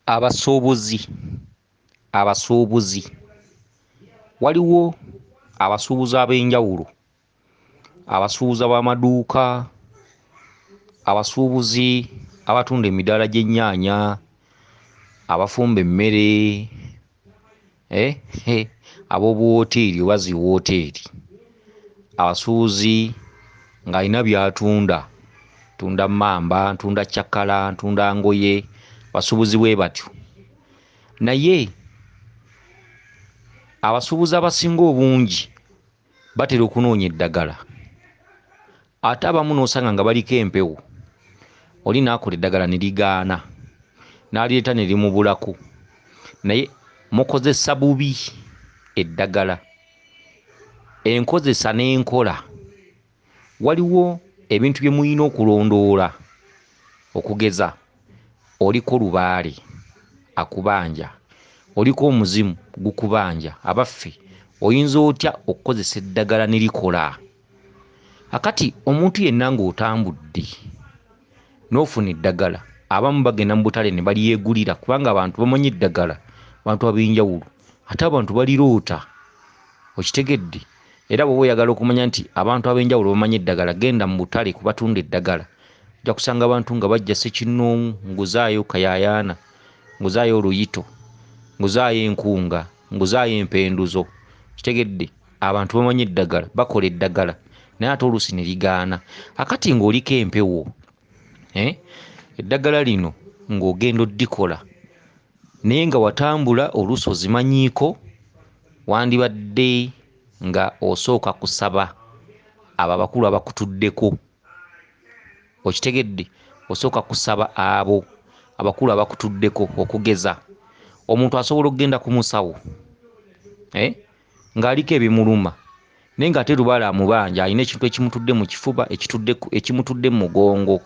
Abasuubuzi waliwo abasuubuzi ab'enjawulo, abasuubuzi b'amaduuka, abasuubuzi abatunda emidaala gy'ennyaanya, abafumba emmere, ab'obuwooteeri oba ziwooteeri, abasuubuzi ng'alina by'atunda, ntunda mmamba, ntunda ccakkala, ntunda ngoye, abasuubuzi bwe batyo. Naye abasuubuzi abasinga obungi batera okunoonya eddagala, ate abamu n'osanga nga baliko empewo, oli n'akola eddagala ne ligaana, n'alireeta ne limubulako. Naye mukozesa bubi eddagala. Enkozesa n'enkola, waliwo ebintu bye muyina okulondoola, okugeza oliko lubaale akubanja, oliko omuzimu gukubanja, abaffe oyinza otya okukozesa eddagala ne likola? Akati omuntu yenna ng'otambudde n'ofuna eddagala, abamu bagenda mu butale ne balyegulira kubanga abantu bamanyi eddagala, abantu ab'enjawulo, ate abantu baliroota, okitegedde? Era bw'oba oyagala okumanya nti abantu ab'enjawulo bamanyi eddagala, genda mu butale ku batunda eddagala, ojja kusanga abantu nga bajja ssekinnoomu, nguzaayo kayaayaana, nguzaayo oluyito, nguzaayo enkunga, nguzaayo empenduzo, kitegedde? Abantu bamanyi eddagala, bakola eddagala, naye ate oluusi ne ligaana. Akati ng'oliko empewo, eddagala lino ng'ogenda oddikola naye nga watambula oluusi ozimanyiiko, wandibadde nga osooka kusaba abo abakulu abakutuddeko, okitegedde? Osooka kusaba abo abakulu abakutuddeko, okugeza omuntu asobola okugenda ku musawo ng'aliko ebimuluma naye ng'ate lubaale amubanja, alina ekintu ekimutudde mu kifuba, ekimutudde mu mugongo,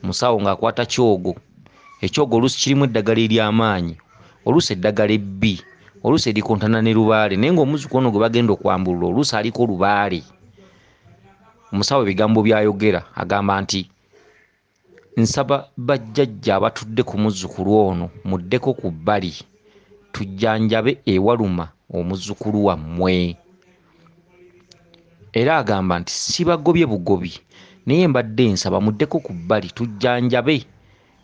musawo ng'akwata kyogo, ekyogo oluusi kirimu eddagala ery'amaanyi, oluusi eddagala ebbi, oluusi erikontana ne lubaale, naye ng'omuzzukulu ono gwe bagenda okwambulula oluusi aliko lubaale. Omusawo ebigambo by'ayogera agamba nti, nsaba bajjajja abatudde ku muzzukulu ono muddeko ku bbali tujjanjabe ewaluma omuzzukulu wammwe. Era agamba nti sibagobye bugobi naye mbadde nsaba muddeko ku bbali tujjanjabe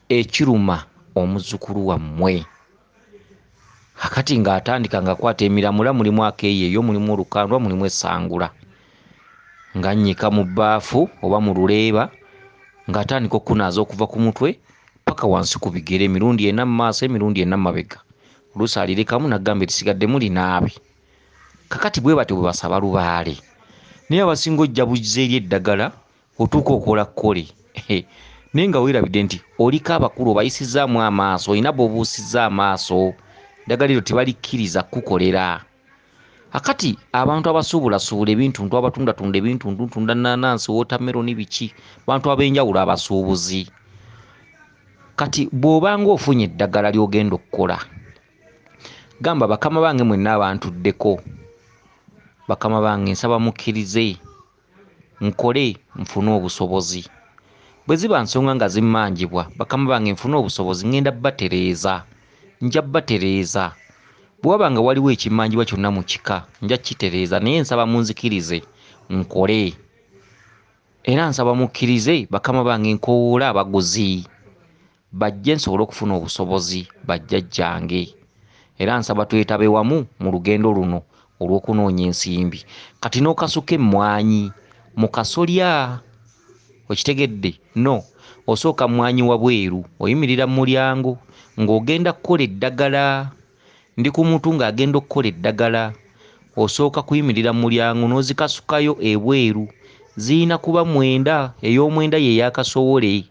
ekiruma omuzzukulu wammwe. Akati ng'atandika ng'akwata emiramula, mulimu akeeyeeyo, mulimu olukandwa, mulimu essangula, ng'annyika mu bbaafu oba mu luleeba, ng'atandika okkunaaza okuva ku mutwe paka wansi ku bigere, emirundi ena mu maaso, emirundi ena mu mabega, oluusi alirekamu n'aggamba erisigaddemu linaabe. Kakati bwe batyo bwe basaba lubaale. Naye abasinga ojja buzza eri eddagala, otuuka okola kkole naye nga weerabidde nti oliko abakulu obayisizaamu amaaso, olina b'obuusizza amaaso, eddagala eryo tebalikkiriza kukolera. Akati abantu abasuubulasuubula ebintu, abatundatunda ebintu, ntunda nnaanansi, wootameroni, biki, abantu ab'enjawulo abasuubuzi. Kati bw'obanga ofunye eddagala ly'ogenda okukola, gamba bakama bange mwenna abantuddeko, bakama bange nsaba mukkirize nkole nfune obusobozi. Bwe ziba nsonga nga zimmanjibwa, bakama bange nfune obusobozi, ngenda batereeza, nja batereeza. Bwe waba nga waliwo ekimmanjibwa kyonna mu kika, nja kitereeza, naye nsaba munzikirize nkole. Era nsaba mukkirize bakama bange nkowoola abaguzi bajje nsobole okufuna obusobozi bajjajjange. Era nsaba twetabe wamu mu lugendo luno olw'okunoonya ensimbi. Kati n'okasuka emmwanyi mu kasolya, okitegedde? No, osooka mmwanyi wabweru, oyimirira mu mulyango ng'ogenda kukola eddagala. Ndi ku muntu ng'agenda okukola eddagala, osooka kuyimirira mu mulyango n'ozikasukayo ebweru. Ziyina kuba mwenda, ey'omwenda ye yakasowole,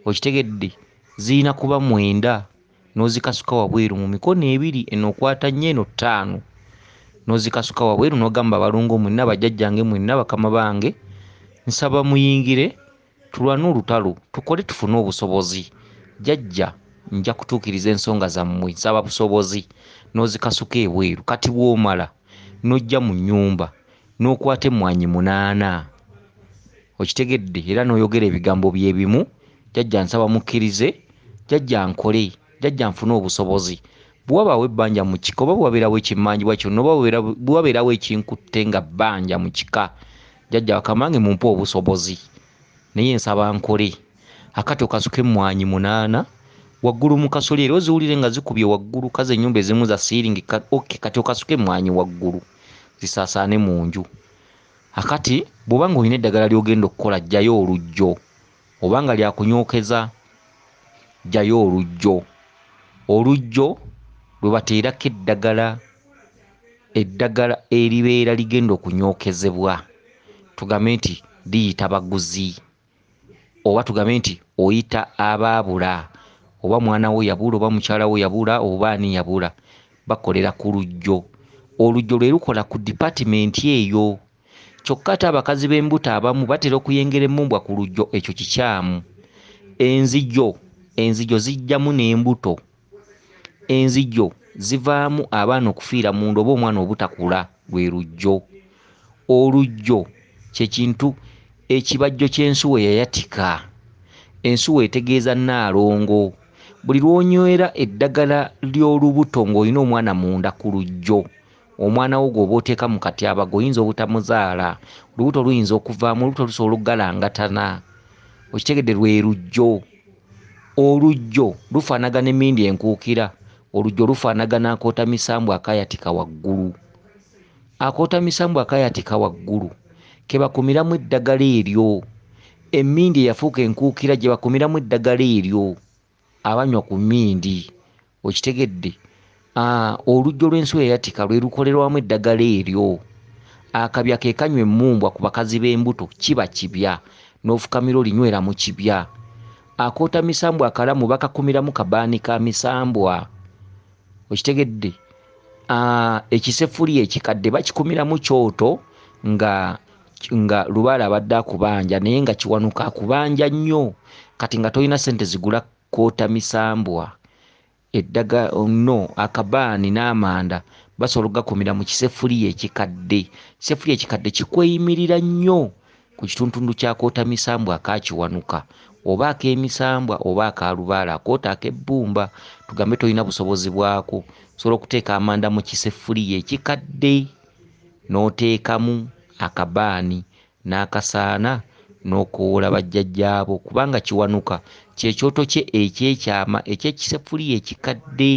okitegedde? Ziyina kuba mwenda, n'ozikasuka wabweru mu mikono ebiri, eno okwata 4 eno 5, n'ozikasuka wabweru n'ogamba abalongo mwenna, bajjajjange mwenna, bakama bange, nsaba muyingire tulwane olutalo, tukole tufune obusobozi. Jjajja nja kutuukiriza ensonga zammwe, nsaba busobozi, n'ozikasuka ebweru. Kati bw'omala n'ojja mu nnyumba n'okwata emmwanyi 8, okitegedde? Era n'oyogera ebigambo bye bimu, jjajja nsaba mukkirize, jjajja nkole jjajja nfune obusobozi bwabaawo ebbanja mu kika oba bwabeerawo ekimmanjibwa kyonna oba bwabeerawo ekinkutte nga bbanja mu kika jjajja wakamange mumpe obusobozi naye nsaba nkole akati okasuke emmwanyi 8 waggulu mu kasolya era oziwulire nga zikubye waggulu kaze ennyumba ezimu za siiringi kati okasuke emmwanyi waggulu zisaasaane mu nju akati bw'obanga olina eddagala ly'ogenda okukola jjayo olujjo obanga lyakunyookeza jjayo olujjo lwe bateerako eddagala eribeera ligenda okunyookezebwa tugambe nti liyita baguzi oba tugambe nti oyita abaabula oba mwana wo yabula oba mukyala wo yabula oba ani yabula bakolera ku lujjo olujjo lwe lukola ku dipatimenti eyo kyokka ate abakazi b'embuto abamu batera okuyengera emmumbwa ku lujjo ekyo kikyamu enzijjo zijjamu n'embuto enzijjo zivaamu abaana okufiira munda oba omwana obutakula lwe lujjo olujjo kyekintu ekibajjo ky'ensuwa eyayatika ensuwa etegeeza nnaalongo buli lw'onywera eddagala ly'olubuto ng'olina omwana munda ku lujjo omwana wo gw'oba oteeka mu katyabaga oyinza obutamuzaala olubuto luyinza okuvaamu olubuto lusobola okugalangatana okitegedde lwe lujjo olujjo lufaanagana emmindi enkuukira olujjo lufaanagana akootamisambu akayatika waggulu akootamisambu akayatika waggulu ke bakumiramu eddagala eryo emmindi eyafuuka enkuukira gye bakumiramu eddagala eryo abanywa ku mmindi okitegedde olujjo lw'ensuwa eyatika lwe lukolerwamu eddagala eryo akabya ke kanywa emmumbwa ku bakazi b'embuto kiba kibya n'ofukamira olinywera mu kibya akootamisambwa akalamu bakakumiramu kabaani ka misambwa okitegedde ekiseffuliya ekikadde bakikumiramu kyoto nga lubaala abadde akubanja naye nga kiwanuka akubanja nnyo kati nga tolina ssente zigula kootamisambwa eddaga no akabaani n'amanda basobola okugakumira mu kiseffuliya ekikadde kiseffuliya ekikadde kikweyimirira nnyo ku kituntundu kya kootamisambwa akakiwanuka oba ak'emisambwa oba akalubaala akoota ak'ebbumba tugambe tolina busobozi bwako osobola okuteeka amanda mu kiseffuliya ekikadde n'oteekamu akabaani n'akasaana n'okoola bajjajjaabo kubanga kiwanuka kyekyoto kye ekyekyama ekyekiseffuliya ekikadde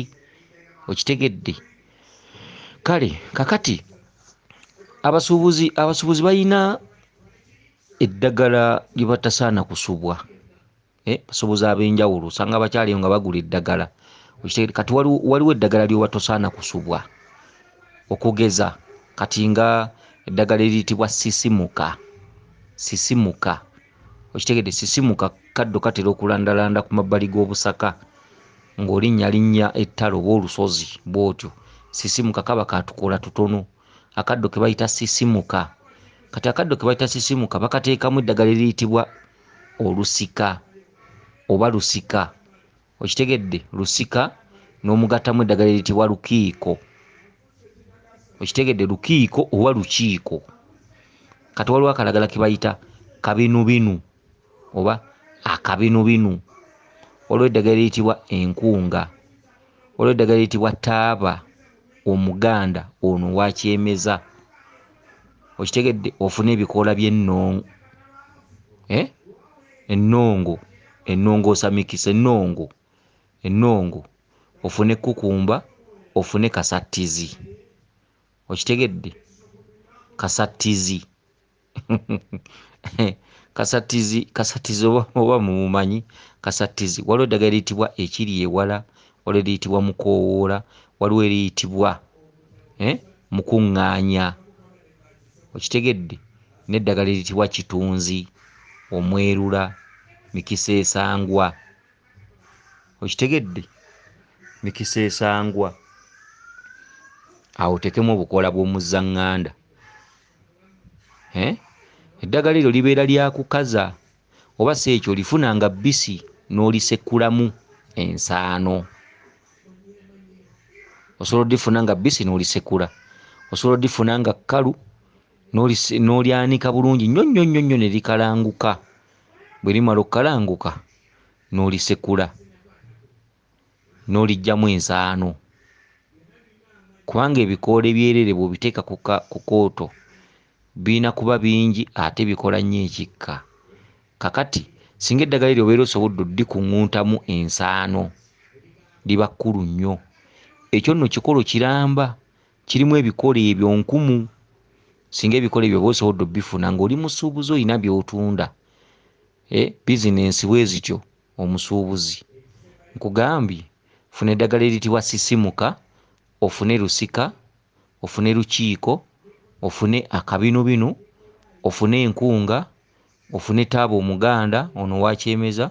okitegedde kale kakati abasuubuzi balina eddagala lye batasaana kusubwa basuubuzi ab'enjawulo osanga abakyala eyo nga bagula eddagala okitegedde kati waliwo eddagala ly'oba tosaana kusubwa okugeza kati nga eddagala eriyitibwa sisimuka okitegedde sisimuka kaddo katera okulandalanda ku mabbali g'obusaka ng'olinnyalinnya ettalo oba olusozi bw'otyo sisimuka kaba katukoola tutono akaddo ke bayita sisimuka kati akaddo ke bayita sisimuka bakateekamu eddagala eriyitibwa olusika oba lusika okitegedde lusika n'omugattamu eddagala eriyitibwa lukiiko okitegedde lukiiko oba lukiiko kati waliwo akalagala ke bayita kabinubinu oba akabinubinu waliwo eddagala eriyitibwa enkunga waliwo eddagala eriyitibwa taaba omuganda ono wakyemeza okitegedde ofune ebikoola by'ennongo ennongo osamikisa ennongo ofune kukumba ofune kasattizi okitegedde kasattizi kasattizi oba mumumanyi kasattizi waliwo eddagala eriyitibwa ekiri ewala waliwo eriyitibwa mukoowoola waliwo eriyitibwa mukuŋŋaanya okitegedde n'eddagala eriyitibwa kitunzi omwerula mikiseesangwa okitegedde mikiseesangwa awo oteekemu obukoola bw'omuzzaŋŋanda eddagala eryo libeera lyakukaza oba si ekyo lifunanga bbisi n'olisekulamu ensaano osobola oddifuna nga bbisi n'olisekula osobola oddifuna nga kkalu n'olyanika bulungi nnyo nnyo nnyo nnyo ne likalanguka bwe limala okukalanguka n'olisekula n'olijjamu ensaano kubanga ebikoola ebyerere bw'obiteeka ku kooto birina kuba bingi ate bikola nnyo ekikka. Kakati singa eddagala eryo obeera osobodde oddikuŋŋuntamu ensaano liba kkulu nnyo. Ekyo nno kikolo kiramba, kirimu ebikoola ebyo nkumu. Singa ebikoola ebyo oba osobodde obbifuna ng'oli musuubuzi olina by'otunda, bizinensi bwe zityo omusuubuzi, nkugambye funa eddagala eritibwa sisimuka, ofune lusika, ofune lukiiko, ofune akabinubinu, ofune enkunga, ofune taaba omuganda ono wakyemeza,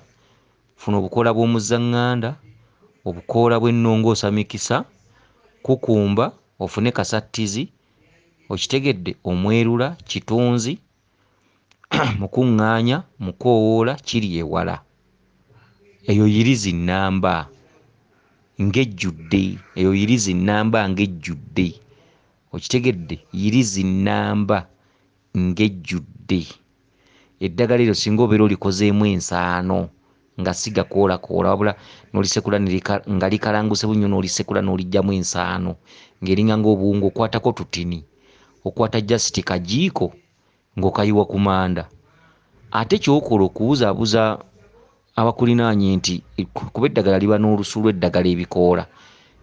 funa obukoola bw'omuzzaŋŋanda, obukoola bw'ennongoosa mikisa, kukumba, ofune kasattizi, okitegedde, omwerula, kitunzi, mukuŋŋaanya, mukoowoola, kiri ewala. Eyo yirizi nnamba ng'ejjudde, eyo yirizi nnamba ng'ejjudde, okitegedde, yirizi nnamba ng'ejjudde. Eddagala eryo singa obeera olikozeemu ensaano nga si gakoolakoola wabula n'olisekula nga likalanguse bunnyo n'olisekula n'olijjamu ensaano ng'eringa ng'obuwunga, okwatako tutini, okwata jasiti kajiiko ng'okayiwa ku manda. Ate kyokola okubuzabuza abakulinaanye nti kuba eddagala liba n'olusu lw'eddagala ebikoola,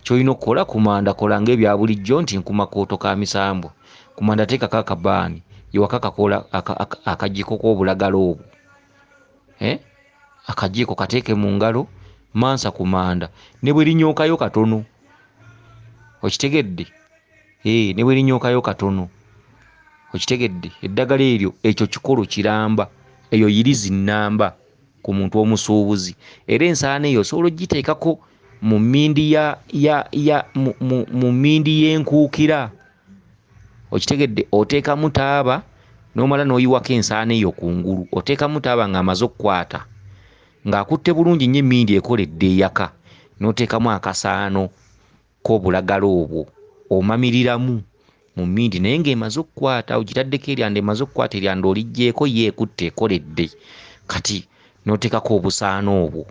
ky'olina okukola ku manda kola ng'ebya bulijjo nti nkuma kooto ka misambwa, ku manda teekako akabaani, yiwako akakoola akajiiko k'obulagala obwo, akajiiko kateeke mu ngalo, mansa ku manda, ne bwe linyookayo katono, okitegedde, ne bwe linyookayo katono, okitegedde. Eddagala eryo ekyo kikolo kiramba, eyo yirizi nnamba ku muntu omusuubuzi. Era ensaano eyo osobola ogiteekako mu mmindi mu mmindi y'enkuukira, okitegedde, oteekamu taaba n'omala n'oyiwako ensaano eyo kungulu, oteekamu taaba ng'amaze okukwata, ng'akutte bulungi nnyo emmindi ekoledde eyaka, n'oteekamu akasaano k'obulagala obwo, omamiriramu mu mmindi naye ng'emaze okukwata, ogitaddeko eryanda emaze okukwata, eryanda oliggyeeko ye ekutte ekoledde, kati n'oteekako obusaano obwo,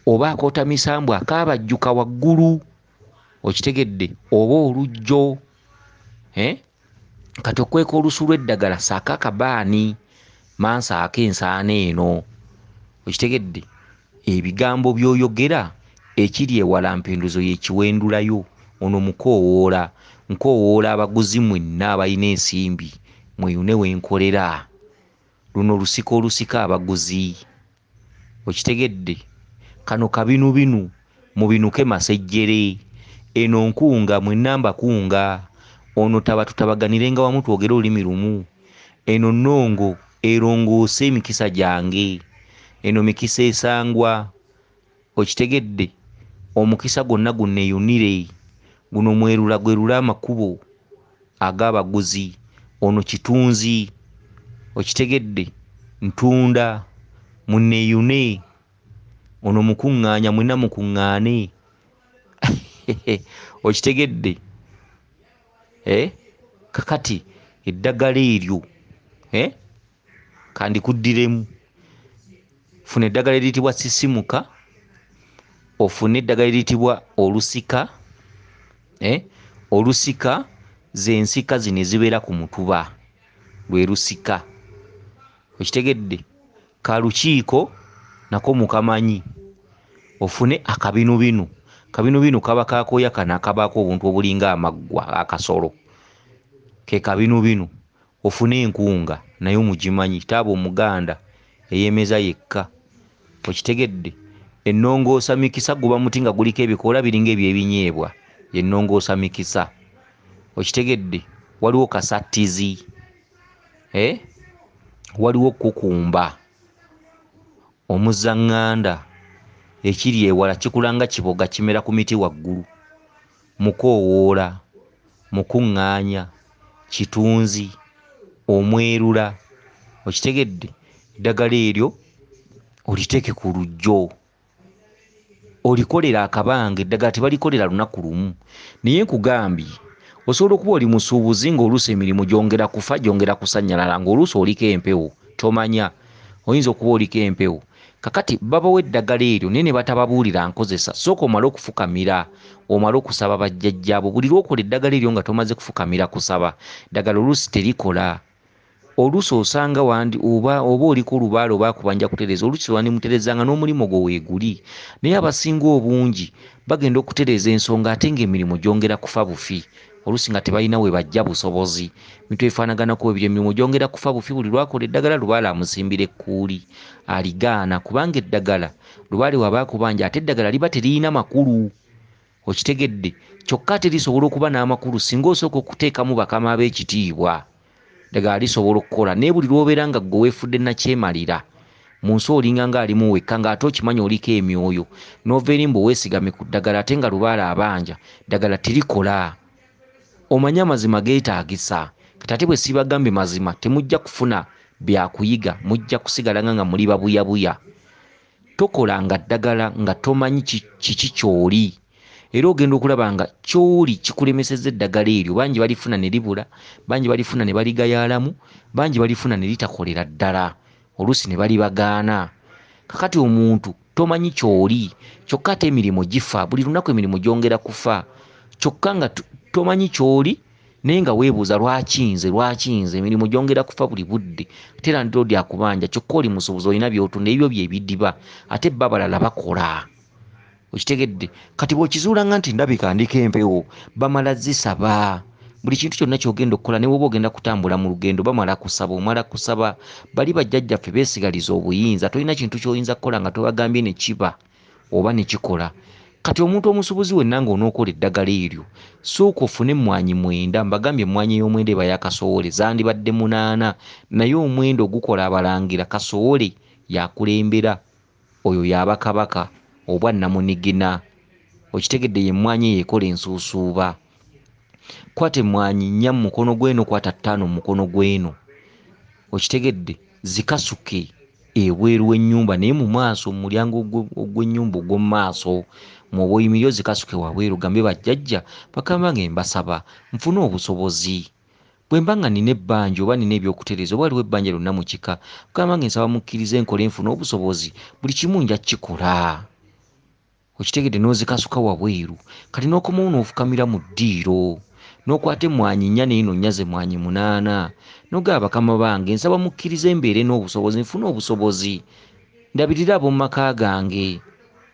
oba akoota misambwa akaabajjuka waggulu, okitegedde, oba olujjo, kati okweka olusu lw'eddagala saako akabaani, mansaako ensaano eno, okitegedde. Ebigambo by'oyogera ekiri ewala mpinduzo y'ekiwendulayo. Ono mukoowoola, nkoowoola abaguzi mwenna abalina ensimbi mweyune wenkolera. Luno lusika olusika abaguzi, okitegedde. Kano kabinubinu, mubinuke masejjere. Eno nkunga, mwenna mbakunga. Ono taba tutabaganirenga wamu twogere olulimi lumu. Eno nnongo erongoose emikisa gyange. Eno mikisa esangwa, okitegedde. Omukisa gwonna gunneeyunire. Guno mwerula gwerula amakubo ag'abaguzi. Ono kitunzi, okitegedde. Ntunda, munneeyune. Ono mukuŋŋaanya, mwenna mukuŋŋaane. Okitegedde. Kakati eddagala eryo kandikuddiremu. Funa eddagala eritibwa sisimuka, ofune eddagala eritibwa olusika. Olusika z'ensika zino ezibeera ku mutuba, lwe lusika, okitegedde. Kalukiiko nako mukamanyi. Ofune akabinubinu. Kabinubinu kaba kakooya kano akabaako obuntu obulinga amaggwa, akasolo, ke kabinubinu. Ofune enkunga, nayo mugimanyi, taaba omuganda eyeemeza yekka, okitegedde. Ennongoosa mikisa guba muti nga guliko ebikoola biringa eby'ebinyeebwa, ennongoosa mikisa, okitegedde. Waliwo kasattizi, waliwo kukumba, omuzzaŋŋanda, ekiri ewala kikulanga kiboga kimera ku miti waggulu, mukoowoola, mukuŋŋaanya, kitunzi, omwerula, okitegedde. Eddagala eryo oliteeke ku lujjo, olikolera akabanga. Eddagala tebalikolera lunaku lumu, naye nkugambye osobola okuba oli musuubuzi ng'oluusi emirimu gyongera kufa, gyongera kusannyalala, ng'oluusi oliko empewo, tomanya. Oyinza okuba oliko empewo kakati babawa eddagala eryo naye ne batababuulira nkozesa. Sooka omale okufukamira, omale okusaba bajjajjaabo. Buli lw'okola eddagala eryo nga tomaze kufukamira kusaba, eddagala oluusi terikola. Oluusi osanga oba oliko olubaale oba akubanja kutereeza, oluusi wandimutereezanga n'omulimu gwo weeguli. Naye abasinga obungi bagenda okutereeza ensonga ate ng'emirimu gyongera kufa bufi. Oluusi nga tebalina we bajja busobozi. Bintu ebifaanaganako ebyo, emirimu gyongera kufa bufi. Buli lwakola eddagala lubaale amusimbira ekkuuli, aligaana kubanga eddagala lubaale waba akubanja ate eddagala liba teririna makulu. Okitegedde? Kyokka ate lisobola okuba n'amakulu singa osooka okuteekamu bakama ab'ekitiibwa. Eddagala lisobola okukola. Naye buli lw'obeera nga ggwe weefudde nakyemalira mu nsi olinga ng'alimu wekka ng'ate okimanyi oliko emyoyo, n'ova eri mbu weesigame ku ddagala ate nga lubaale abanja, eddagala terikola. Omanye amazima geetaagisa. Kati ate bwe sibagambye mazima temujja kufuna byakuyiga, mujja kusigala nga muli babuyabuya. Tokolanga ddagala nga tomanyi kiki ky'oli. Era ogenda okulaba nga ky'oli kikulemesezza eddagala eryo. Bangi balifuna ne libula, bangi balifuna ne baligayaalamu, bangi balifuna ne litakolera ddala. Oluusi ne balibagaana. Kakati omuntu tomanyi ky'oli, kyokka ate emirimu gifa. Buli lunaku emirimu gyongera kufa. Kyokka nga tomanyi ky'oli naye nga weebuuza lwaki nze, emirimu gyongera kufa buli budde. Ate era ndodi akubanja kyokka oli musuubuzi, olina by'otunda, ebyo bye bidiba. Ate bo abalala bakola. Okitegedde? Kati bw'okizuula nga nti ndabika ndiko empewo, bamala zisaba. Buli kintu kyonna ky'ogenda okukola ne bw'oba ogenda kutambula mu lugendo bamala kusaba, omala kusaba. Bali bajjajjaffe beesigaliza obuyinza. Tolina kintu ky'oyinza kukola nga tobagambye ne kiba oba ne kikola. Kati omuntu omusuubuzi wenna ng'onookola eddagala eryo, sooka ofune emmwanyi 9. Mbagambye emmwanyi ey'omwenda eba ya kasooli, zandibadde 8, naye omwenda ogukola abalangira kasooli yakulembera, oyo yaba kabaka obwa namunigina. Okitegedde? Ye emmwanyi eyo ekola ensuusuuba. Kwata emmwanyi 4 mu mukono gw'eno, kwata 5 mu mukono gw'eno. Okitegedde? Zikasuke ebweru w'ennyumba, naye mu maaso, mu mulyango ogw'ennyumba ogw'omu maaso mwoba oyimirira, zikasuke wabweru, gambe bajjajja bakama nga mbasaba nfune obusobozi. Bwe mba nga nina ebbanja oba nina ebyokutereeza oba waliwo ebbanja lyonna mu kika, bakama nga nsaba mukkirize nkole nfune obusobozi, buli kimu nja kikola. Okitegedde? N'ozikasuka wabweru. Kati n'okomawo n'ofukamira mu ddiiro, n'okwata emmwanyi 4 n'eno nnyaze emmwanyi 8, n'ogaba bakama bange nsaba mukkirize mbeere n'obusobozi, nfune obusobozi, ndabirira ab'omu maka gange,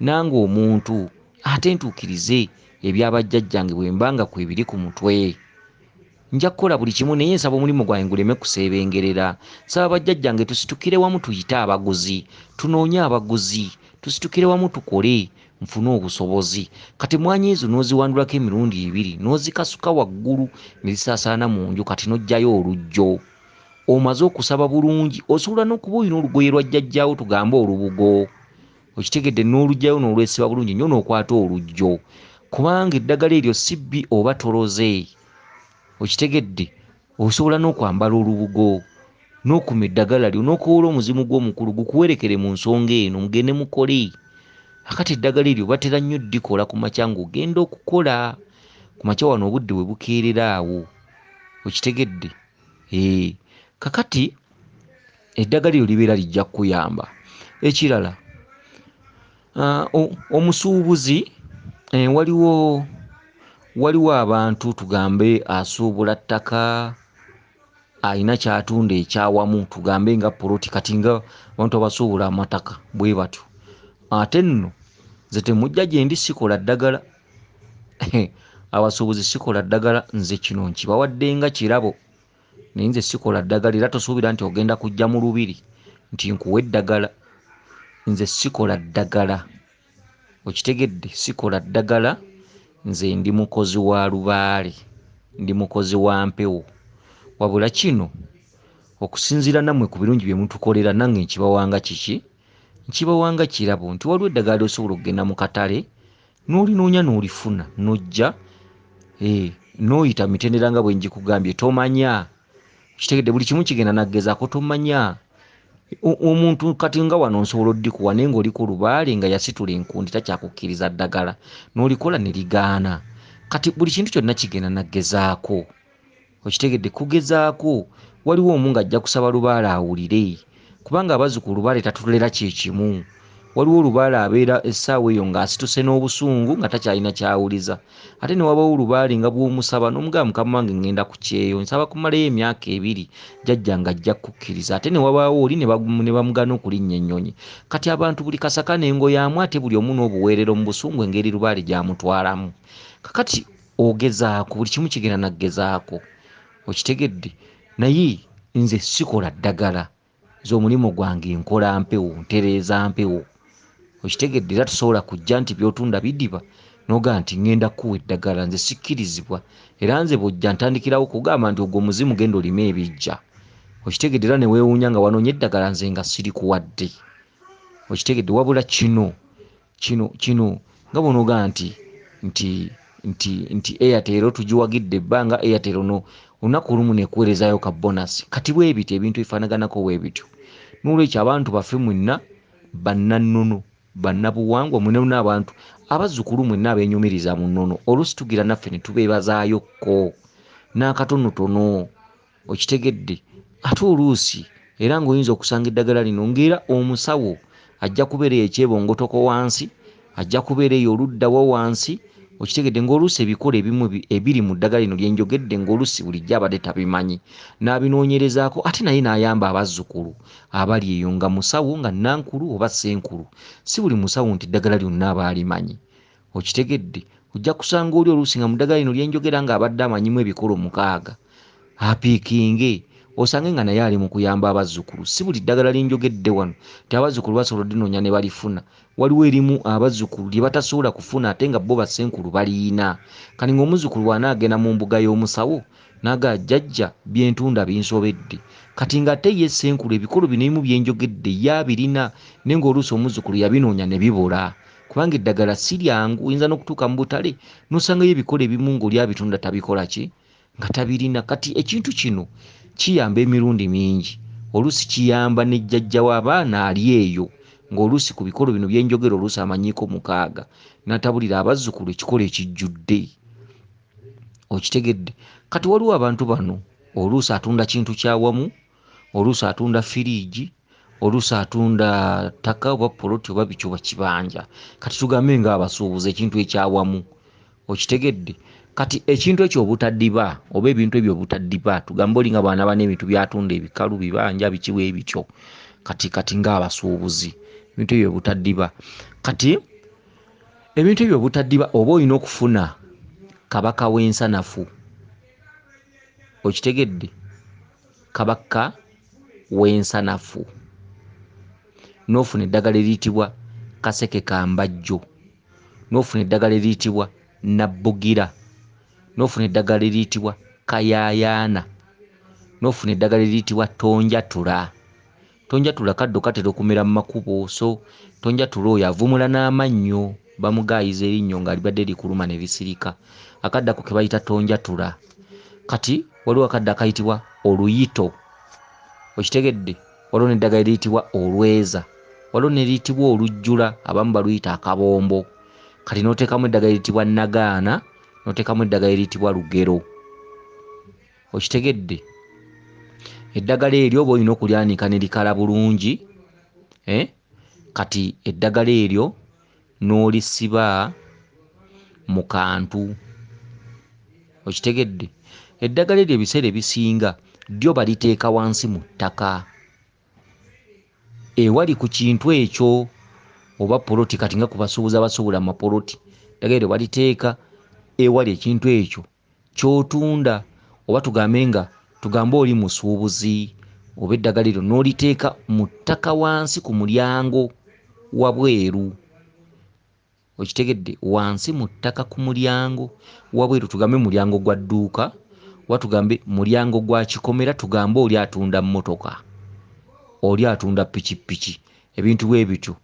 nange omuntu ate ntuukirize ebyabajjajjange bwe mbanga ku ebiri ku mutwe. Nja kukola buli kimu, naye nsaba omulimu gwange guleme kuseebengerera. Nsaba bajjajjange tusitukire wamu, tuyite abaguzi, tunoonye abaguzi, tusitukire wamu tukole, nfune obusobozi. Kati emmwanyi ezo n'oziwandulako emirundi 2, n'ozikasuka waggulu ne zisaasaana mu nju. Kati n'oggyayo olugjo. Omaze okusaba bulungi, osobola n'okuba olina olugoye lwa jjajjaawo, tugambe olubugo. Okitegedde? N'oluggyayo n'olwesiba bulungi nnyo, n'okwata olugjo, kubanga eddagala eryo si bbi oba toloze. Okitegedde? Osobola n'okwambala olubugo, n'okuma eddagala lyo, n'okoola omuzimu gw'omukulu gukuwerekere mu nsonga eno, mugende mukole. Akati eddagala eryo batera nnyo ddikola ku makya ng'ogenda okukola. Ku makya wano obudde we bukeerera awo. Okitegedde? Kakati eddagala eryo libeera lijja kukuyamba. Ekirala, omusuubuzi, waliwo abantu tugambe asuubula ttaka, alina kyatunda ekyawamu, tugambe nga poloti, kati nga abantu abasuubula amataka bwe batyo. Ate nno nze temujja gye ndi sikola ddagala. Abasuubuzi sikola ddagala, nze kino nkibawadde nga kirabo, naye nze sikola ddagala. Era tosuubira nti ogenda kujja mu lubiri nti nkuwa eddagala. Nze sikola ddagala. Okitegedde? Sikola ddagala. Nze ndi mukozi wa lubaale, ndi mukozi wa mpewo. Wabula kino okusinziira nammwe ku birungi bye mutukolera, nange nkibawanga kiki? Nkibawanga kirabo nti waliwo eddagala lyosobola okugenda mu katale n'olinoonya n'olifuna, n'ojja n'oyita mitendera nga bwe ngikugambye, tomanya. Kitegedde? Buli kimu kigenda naggezaako, tomanya. Omuntu kati nga wano nsobola oddikuwa naye ng'oli ku lubaale nga yasitula enkundi takyakukkiriza ddagala, n'olikola ne ligaana. Kati buli kintu kyonna kigenda naggezaako. Okitegedde? Kugezaako. Waliwo omu ng'ajja kusaba lubaale awulire, kubanga abazzukulu lubaale tatulera kye kimu. waliwo olubaale abeera essaawa eyo ng'asituse n'obusungu nga takyalina kyawuliza, ate ne wabawo olubaale nga bw'omusaba n'omugamba mukama wange ngenda ku kyeyo nsaba kumalayo emyaka 2 jjajja nga ajja kukkiriza, ate ne wabaawo oli ne bamugana okulinnya ennyonyi. Kati abantu buli kasaka n'engoyaamu, ate buli omu n'obuweerero mu busungu engeri lubaale gy'amutwalamu. Kakati ogezaako, buli kimu kigenda naggezaako, okitegedde, naye nze sikola ddagala, nze omulimu gwange nkola mpewo, ntereeza mpewo, okitegedde. Era tosobola kujja nti by'otunda bidiba noga nti ngenda kuwa eddagala, nze sikkirizibwa. Era nze bw'ojja ntandikirawo kugamba nti ogwo muzimu genda olime ebijja, okitegedde. Era ne weewuunya nga wanoonya eddagala nze nga sirikuwadde, okitegedde. Wabula kino nga bw'onooga nti Airtel tugiwagidde ebbanga, Airtel olunaku olumu nekuweerezaayo ka bonasi. Kati bwe bityo ebintu bifaanaganako bwe bityo. N'olwekyo abantu baffe mwenna bannannono, bannabuwangwa mwenna n'abantu abazzukulu mwenna abeenyumiriza mu nnono, oluusi tugira naffe ne tubeebazaayokko n'akatonotono, okitegedde. Ate oluusi era ng'oyinza okusanga eddagala lino ng'era omusawo ajja kubeera ekyebongotoko wansi, ajja kubeera eyo oluddawa wansi, okitegedde. Ng'oluusi ebikola ebimu ebiri mu ddagala lino lye njogedde ng'oluusi bulijjo abadde tabimanyi, n'abinoonyerezaako, ate naye n'ayamba abazzukulu abali eyo nga musawo nga nankulu oba ssenkulu. Si buli musawo nti eddagala lyonna aba alimanyi, okitegedde. Ojja kusanga oli oluusi nga mu ddagala lino lye njogera ng'abadde amanyimu ebikolo 6 apiikinge, osange nga naye ali mu kuyamba abazzukulu. Si buli ddagala lye njogedde wano ti abazzukulu basobola oddinoonya ne balifuna. Waliwo erimu abazzukulu lye batasobola kufuna ate nga bo bassenkulu baliina. Kati ng'omuzzukulu bw'anaagenda mu mbuga y'omusawo n'aga jjajja byentunda binsobedde, kati ng'ate ye ssenkulu ebikolo bino ebimu bye njogedde ye abirina, naye ng'oluusi omuzzukulu yabinoonya ne bibula. Kubanga eddagala si lyangu, oyinza n'okutuuka mu butale n'osangayo ebikolo ebimu ng'oli abitunda tabikola ki, nga tabirina. Kati ekintu kino kiyamba emirundi mingi, oluusi kiyamba ne jjajja w'abaana ali eyo, ng'oluusi ku bikolo bino bye njogera oluusi amanyiiko 6 n'atabulira abazzukulu ekikolo ekijjudde, okitegedde. Kati waliwo abantu bano oluusi atunda kintu kyawamu, oluusi atunda firiigi, oluusi atunda ttaka oba poloti oba biki oba kibanja. Kati tugambe ng'abasuubuzi ekintu ekyawamu, okitegedde. Kati ekintu ekyo obutaddiba oba ebintu ebyo obutaddiba, tugambe oli nga bw'anaaba n'ebintu by'atunda ebikalu bibanja biki bwe bityo, kati ng'abasuubuzi ebintu ebyo obutaddiba. Kati ebintu ebyo obutaddiba oba olina okufuna kabaka w'ensanafu, okitegedde, kabaka w'ensanafu, n'ofuna eddagala eriyitibwa kaseke kambajjo, n'ofuna eddagala eriyitibwa nabbugira, n'ofuna eddagala eriyitibwa kayaayaana, n'ofuna eddagala eriyitibwa tonjatula. Tonjatula kaddo katera okumera mu makubo, so tonjatula oyo avumula n'amannyo, bamugaayiza erinnyo ng'alibadde likuluma ne lisirika. Akadde ako ke bayita tonjatula. Kati waliwo akadde akayitibwa oluyito, okitegedde. Waliwo n'eddagala eriyitibwa olweza, waliwo n'eriyitibwa olujjula, abamu baluyita akabombo. Kati n'oteekamu eddagala eriyitibwa nagaana, n'oteekamu eddagala eriyitibwa lugero, okitegedde. Eddagala eryo oba olina okulyanika ne likala bulungi, kati eddagala eryo n'olisiba mu kantu, okitegedde. Eddagala eryo ebiseera ebisinga ddyo baliteeka wansi mu ttaka ewali ku kintu ekyo oba poloti. Kati nga ku basuubuzi abasuubula mu mapoloti, eddagala eryo baliteeka ewali ekintu ekyo ky'otunda. Oba tugambe oli musuubuzi, oba eddagala eryo n'oliteeka mu ttaka wansi ku mulyango wabweru, okitegedde, wansi mu ttaka ku mulyango wabweru. Tugambe mulyango gwa dduuka oba tugambe mulyango gwa kikomera, tugambe oli atunda mmotoka, oli atunda pikipiki, ebintu bwe bityo,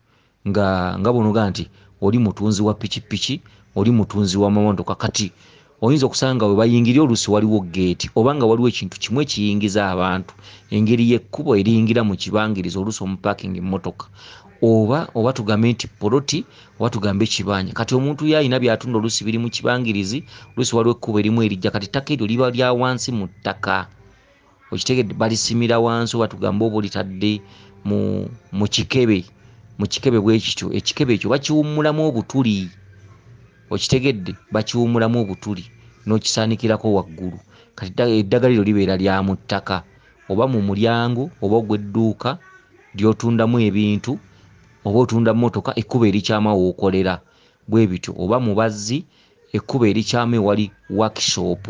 nga bonoga nti oli mutunzi wa pikipiki, oli mutunzi wa mamotoka. Kati oyinza okusanga we bayingira oluusi waliwo geeti, oba nga waliwo ekintu kimu ekiyingiza abantu, engeri y'ekkubo eriyingira mu kibangirizi oluusi omupaakinga emmotoka, oba tugambe nti poloti oba tugambe ekibanja. Kati omuntu ye alina by'atunda oluusi biri mu kibangirizi, oluusi waliwo ekkubo erimu erijja, kati ttaka eryo liba lya wansi mu ttaka, okitegedde. Balisimira wansi, oba tugambe oba olitadde mu kikebe, mu kikebe bwe kityo, ekikebe ekyo bakiwummulamu obutuli, okitegedde, bakiwummulamu obutuli n'okisaanikirako waggulu. Kati eddagala lyo libeera lya mu ttaka oba mu mulyango oba ogw'edduuka ly'otundamu ebintu oba otunda mmotoka, ekkubo erikyama w'okolera bwe bityo, oba mubazzi ekkubo erikyama ewali workshop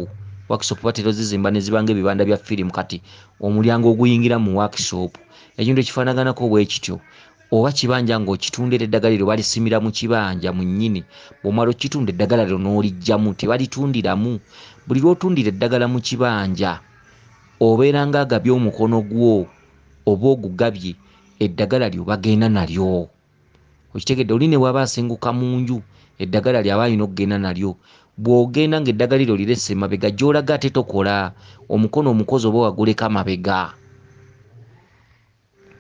batera zizimba ne ziba ng'ebibanda bya firimu. Kati omulyango oguyingira mu workshop ekintu ekifaanaganako bwe kityo, oba kibanja ng'okitunda era eddagala lyo balisimira mu kibanja mu nnyini, bw'omala okitunda eddagala lyo n'olijjamu, tebalitundiramu. Buli lw'otundira eddagala mu kibanja obeera ng'agabye omukono gwo oba ogugabye, eddagala lyo bagenda nalyo, okitegedde. Oli ne bw'aba asenguka mu nju eddagala lyaba alina okugenda nalyo. Bw'ogenda ng'eddagala lyo lirese mabega gy'olaga ate tokola, omukono omukozi oba waguleka mabega,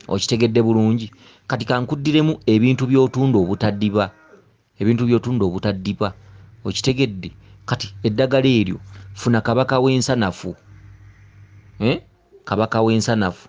okitegedde bulungi. Kati kankuddiremu ebintu by'otunda obutaddiba, okitegedde. Kati eddagala eryo funa kabaka w'ensanafu, kabaka w'ensanafu,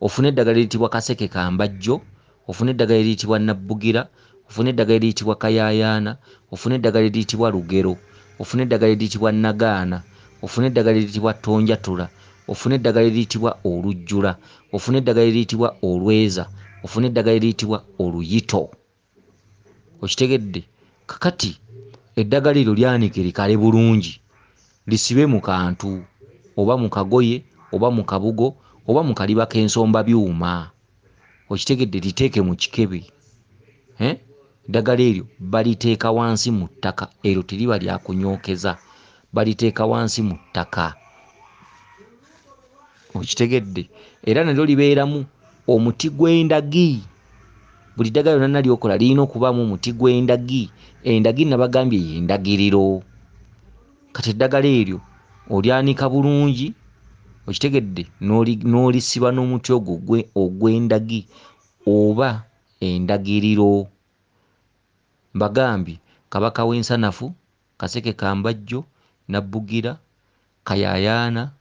ofune eddagala eriyitibwa kaseke kambajjo, ofune eddagala eriyitibwa nabbugira, ofune eddagala eriyitibwa kayaayaana, ofune eddagala eriyitibwa lugero, ofune eddagala eriyitibwa nagaana, ofune eddagala eriyitibwa tonjatula, ofune eddagala eriyitibwa olujjula, ofune eddagala eriyitibwa olweza, ofune eddagala eriyitibwa oluyito, okitegedde. Kakati eddagala eryo lyanike likale bulungi, lisibe mu kantu oba mu kagoye oba mu kabugo oba mu kaliba k'ensomba byuma, okitegedde. Liteeke mu kikebe, eddagala eryo baliteeka wansi mu ttaka, eryo teriba lya kunyookeza, baliteeka wansi mu ttaka, okitegedde. Era nalyo libeeramu omuti gw'endagi. Buli ddagala lyonna lyokola lirina okubaamu omuti gw'endagi. Endagi nabagambye y'endagiriro. Kati eddagala eryo olyanika bulungi, okitegedde, n'olisiba n'omuti ogwo ogw'endagi oba endagiriro. Mbagambye kabaka w'ensanafu, kaseke kambajjo, nabbugira, kayaayaana,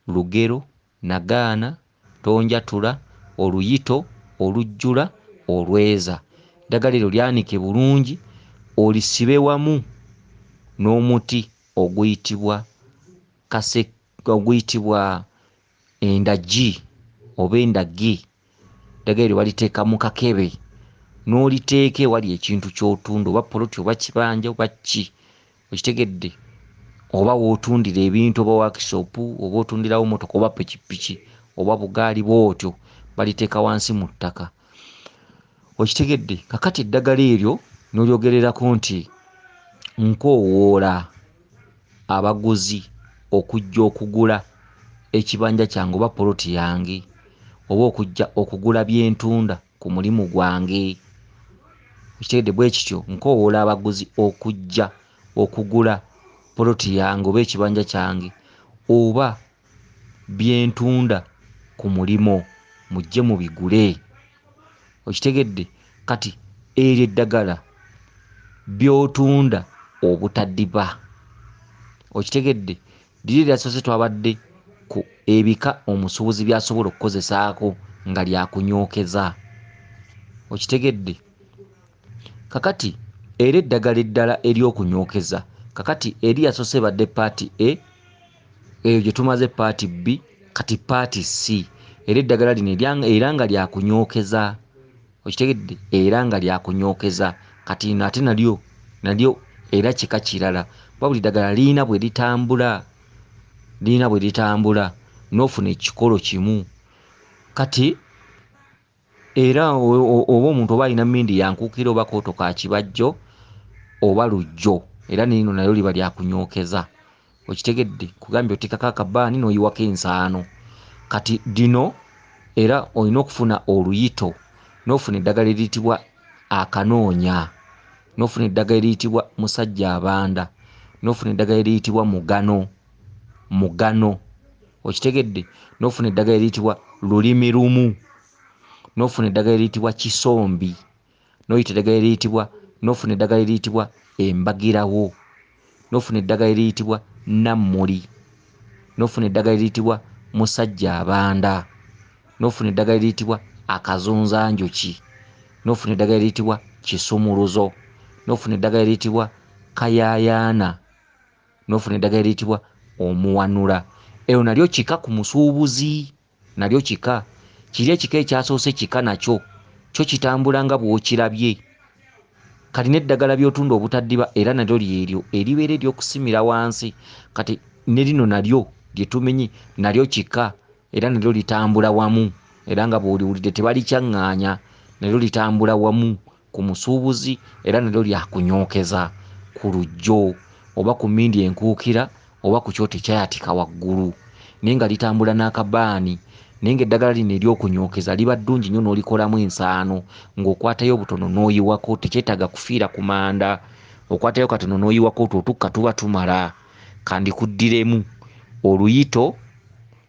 lugero, nagaana, tonjatula, oluyito, olujjula, olweza. Eddagala eryo lyanike bulungi, olisibe wamu n'omuti oguyitibwa endagi oba endagi. Eddagala eryo baliteeka mu kakebe n'oliteeka ewali ekintu ky'otunda, oba poloti oba kibanja oba ki, okitegedde, oba w'otundira ebintu, oba workshop oba otundirawo motoka oba pikipiki oba bugaali, bw'otyo baliteeka wansi mu ttaka, okitegedde. Kakati eddagala eryo n'olyogererako nti nkoowoola abaguzi okujja okugula ekibanja kyange oba poloti yange, oba okujja okugula byentunda ku mulimu gwange, okitegedde. Bwe kityo nkoowoola abaguzi okujja okugula poloti yange oba ekibanja kyange oba byentunda ku mulimo, mujje mubigule, okitegedde. Kati eryo eddagala by'otunda obutaddiba, okitegedde. Liri lyasoose twabadde ku ebika omusuubuzi by'asobola okukozesaako nga lyakunyookeza, okitegedde. Kakati era eddagala eddala ery'okunyookeza, kakati eri yasoose badde paati A, eyo gye tumaze paati B, kati paati C. Era eddagala lino era nga lyakunyookeza, okitegedde, era nga lyakunyookeza. Kati ate nalyo era kika kirala, kuba buli ddagala lirina bwe litambula n'ofuna ekikolo kimu. Kati era oba omuntu oba alina mmindi yankuukira oba kooto ka kibajjo oba lujjo, era nino nalyo liba lyakunyookeza, okitegedde. Kugambye oteekako akabaani n'oyiwako ensaano. Kati dino era olina okufuna oluyito, n'ofuna eddagala eriyitibwa akanoonya, n'ofuna eddagala eriyitibwa musajja abanda, n'ofuna eddagala eriyitibwa mugano, okitegedde. N'ofuna eddagala eriyitibwa lulimi lumu, n'ofuna eddagala eriyitibwa kisombi, n'ofuna eddagala eriyitibwa embagirawo, n'ofuna eddagala eriyitibwa nammuli, n'ofuna eddagala eriyitibwa musajja abanda, n'ofuna eddagala eriyitibwa akazunzanjuki, n'ofuna eddagala eriyitibwa kisumuluzo, n'ofuna eddagala eriyitibwa kayaayaana, n'ofuna eddagala eriyitibwa omuwanula. Eyo nalyo kika ku musuubuzi, nalyo kika. Kiri ekika ekyasoose kika nakyo, kyo kitambula nga bw'okirabye. Kati n'eddagala by'otunda obutaddiba era nalyo lyeryo eribeera ery'okusimira wansi. Kati ne lino nalyo lye tumenye nalyo kika era nalyo litambula wamu, era nga bw'oliwulidde tebalikyaŋŋaanya, nalyo litambula wamu ku musuubuzi era nalyo lyakunyookeza ku lujjo oba ku mmindi enkuukira oba ku kyoto ekyayatika waggulu, naye nga litambula n'akabaani. Naye ng'eddagala lino ery'okunyookeza liba ddungi nnyo n'olikolamu ensaano, ng'okwatayo obutono n'oyiwako, tekyetaaga kufiira ku manda. Okwatayo katono n'oyiwako otwo otukka tuba tumala. Kandikuddiremu oluyito,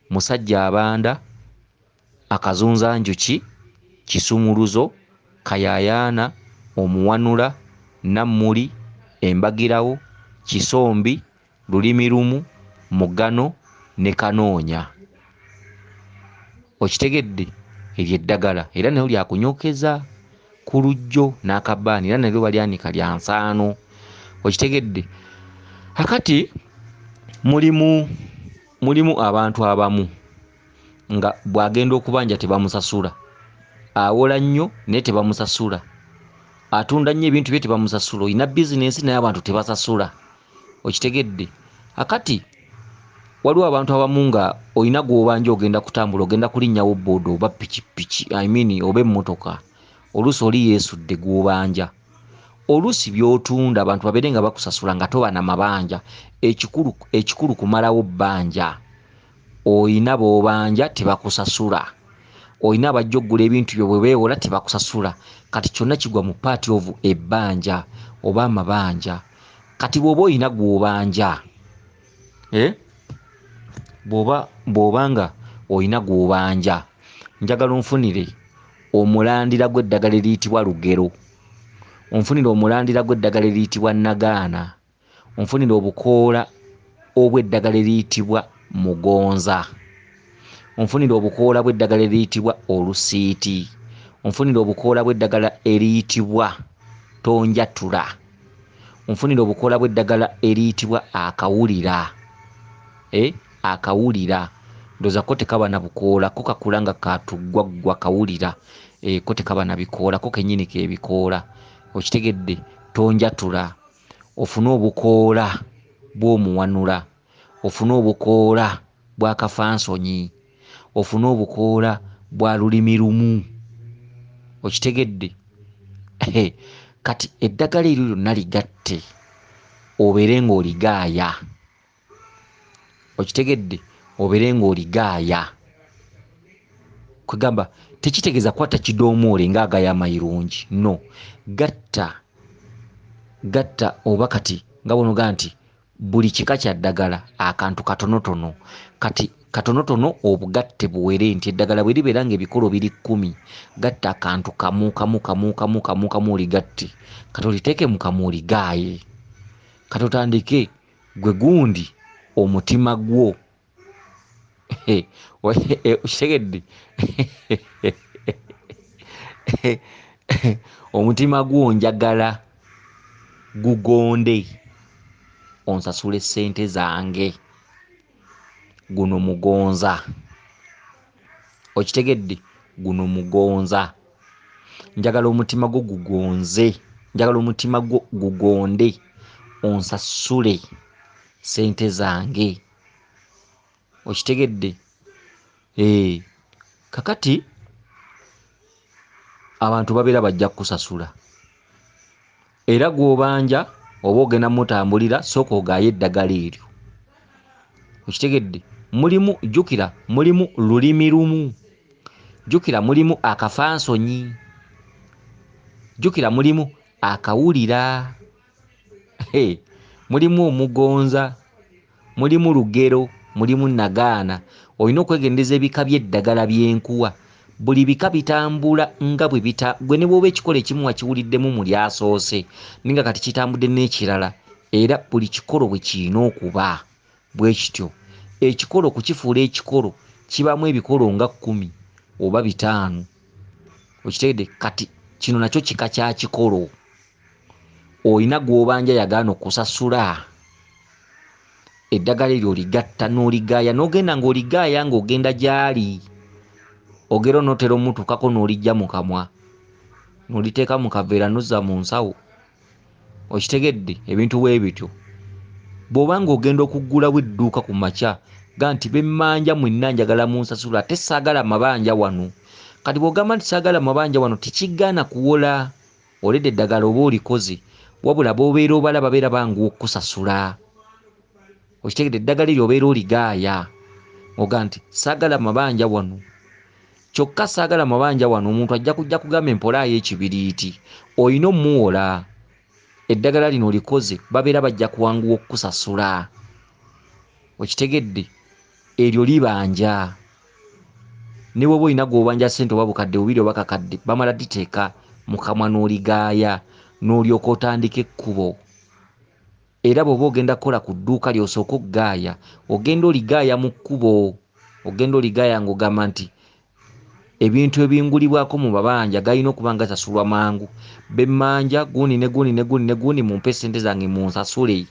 musajja abanda, akazunzanjuki, kisumuluzo, kayaayaana, omuwanula, nammuli, embagirawo, kisombi, lulimi lumu, mugano ne kanoonya. Okitegedde? Eryo eddagala era nalyo lyakunyookeza ku lujjo n'akabaani era nalyo balyanika lya nsaano. Okitegedde? Akati mulimu abantu abamu nga bw'agenda okubanja tebamusasula, awola nnyo naye tebamusasula, atunda nnyo ebintu bye tebamusasula, olina bizinensi naye abantu tebasasula. Okitegedde? Akati waliwo abantu abamu nga olina gw'obanja ogenda kutambula, ogenda kulinnyawo booda oba pikipiki, oba emmotoka, oluusi oli yeesudde gw'obanja. Oluusi by'otunda abantu babeere nga bakusasula nga toba na mabanja. Ekikulu kumalawo bbanja. Oyina b'obanja tebakusasula, oyina abajja oggula ebintu byo bwe beewola tebakusasula. Kati kyonna kigwa mu paati ovu ebbanja oba amabanja. Kati bw'oba oyina gw'obanja, bw'oba nga oyina gw'obanja, njagala onfunire omulandira gw'eddagala eriyitibwa lugero, onfunire omulandira gw'eddagala eriyitibwa nagaana, onfunire obukoola obw'eddagala eriyitibwa mugonza, onfunire obukoola bw'eddagala eriyitibwa olusiiti, onfunire obukoola bw'eddagala eriyitibwa tonjatula, onfunire obukoola bw'eddagala eriyitibwa akawulira. Akawulira ndoza ko tekaba na bukoola, ko kakula nga katuggwaggwa kawulira, ko tekaba na bikoola, ko kennyini k'ebikoola. Okitegedde? Tonjatula. Ofune obukoola bw'omuwanula, ofune obukoola bwa kafansonyi, ofune obukoola bwa lulimi lumu. Okitegedde? Kati eddagala eryo lyonna ligatte obeere ng'oligaaya. Okitegedde? Obeere ng'oligaaya. Kwegamba tekitegeeza kwata kidoomoole ng'agaaya amayirungi, no. Gatta oba kati nga bw'onoga nti buli kika kya ddagala akantu katonotono. Kati katonotono obugatte buwere, nti eddagala bwe libeera ng'ebikolo biri 10, gatta akantu kamu oligatte. Kati oliteeke mu kamu oligaaye. Kati otandike gwe gundi omutima gwo. Okitegedde? Omutima gwo njagala gugonde onsasule ssente zange, guno mugonza. Okitegedde? Guno mugonza. Njagala omutima gwo gugonze, njagala omutima gwo gugonde onsasule ssente zange. Okitegedde? Kakati abantu babeera bajja kukusasula era gw'obanja oba ogenda mutambulira sooka ogaaye eddagala eryo. Okitegedde? Jjukira mulimu lulimi lumu, jjukira mulimu akafansonyi, jjukira mulimu akawulira, mulimu omugonza, mulimu lugero, mulimu nagaana. Olina okwegendeza ebika by'eddagala by'enkuwa. Buli bika bitambula nga bwe gwe ne bw'oba ekikolo ekimu wakiwuliddemu mu lyasoose ninga kati kitambudde n'ekirala, era buli kikolo bwe kirina okuba bwe kityo. Ekikolo kukifuula ekikolo kibamu ebikolo nga 10 oba 5. Okitegedde? Kati kino nakyo kika kya kikolo. Olina gw'obanja yagaana okusasula, eddagala eryo oligatta n'oligaaya, n'ogenda ng'oligaaya ng'ogenda gy'ali. Ogera onootera omutuukako n'olijja mu kamwa, n'oliteeka mu kaveera n'ozza mu nsawo. Okitegedde? Ebintu bwe bityo. Bw'oba ng'ogenda okuggulawo edduuka ku makya, ga nti bemmanja mwenna njagala munsasula, ate saagala mabanja wano. Kati bw'ogamba nti saagala mabanja wano tekigaana kuwola. Oledde eddagala oba olikoze, wabula b'obeera obala babeera banguwa okkusasula. Okitegedde? Eddagala eryo obeera oligaaya oga nti saagala mabanja wano. Kyokka saagala mabanja wano omuntu ajja kujja kugamba empolaayo ekibiriiti, olina omuwola. Eddagala lino olikoze babeera bajja kuwanguwa okkusasula. Okitegedde? Eryo libanja. Ne bw'oba olina gw'obanja ssente oba bukadde bubiri oba kakadde, bamala diteeka mu kamwa n'oligaaya, n'olyoka otandika ekkubo. Era bw'oba ogenda kukola ku dduuka ly'osooka okugaaya, ogenda oligaaya mu kkubo. Ogenda oligaaya ng'ogamba nti ebintu ebingulibwako mu mabanja galina okuba nga sasulwa mangu. Bemmanja guuni ne guuni ne guuni ne guuni mumpe ssente zange munsasule.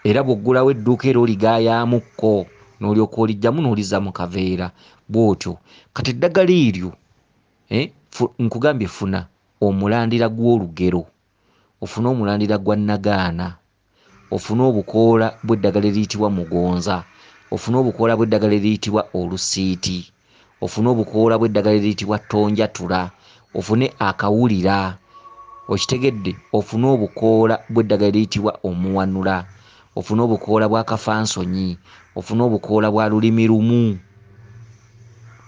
Era bw'oggulawo edduuka era oligaayaamukko, n'olyoka olijjamu n'olizza mu kaveera bw'otyo. Kati eddagala eryo nkugambye funa omulandira gw'olugero, ofune omulandira gwa Nagaana, ofune obukoola bw'eddagala eriyitibwa mugonza, ofune obukoola bw'eddagala eriyitibwa olusiiti, ofune obukoola bw'eddagala eriyitibwa ttonjatula, ofune akawulira. Okitegedde? Ofune obukoola bw'eddagala eriyitibwa omuwanula, ofune obukoola bwa kafansonyi, ofune obukoola bwa lulimi lumu.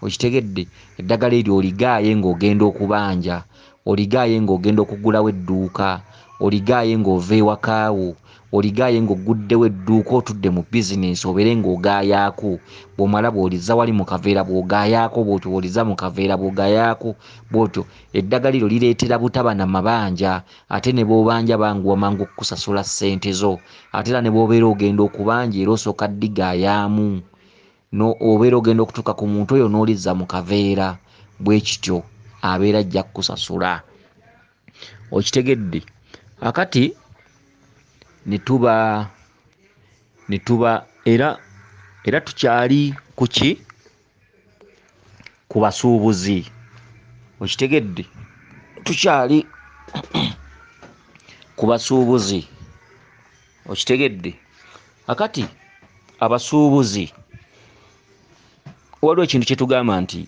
Okitegedde? Eddagala eryo oligaaye ng'ogenda okubanja, oligaaye ng'ogenda okuggulawo edduuka, oligaaye ng'ova ewakaawo, oligaaye ng'ogguddewo edduuka otudde mu bizinensi obeere ng'ogaayaako. Bw'omala bw'olizza wali mu kaveera bw'ogaayaako bw'otyo, bw'olizza mu kaveera bw'ogaayaako bw'otyo. Eddagala eryo lireetera butaba na mabanja, ate ne bw'obanja banguwa mangu okkusasula ssente zo. Ate era ne bw'obeera ogenda okubanja era osooka ddigaayaamu. Obeera ogenda okutuuka ku muntu oyo n'olizza mu kaveera, bwe kityo abeera ajja kkusasula. Okitegedde? Akati ne tuba era tukyali ku ki? Ku basuubuzi. Okitegedde? Tukyali ku basuubuzi. Okitegedde? Akati abasuubuzi, waliwo ekintu kye tugamba nti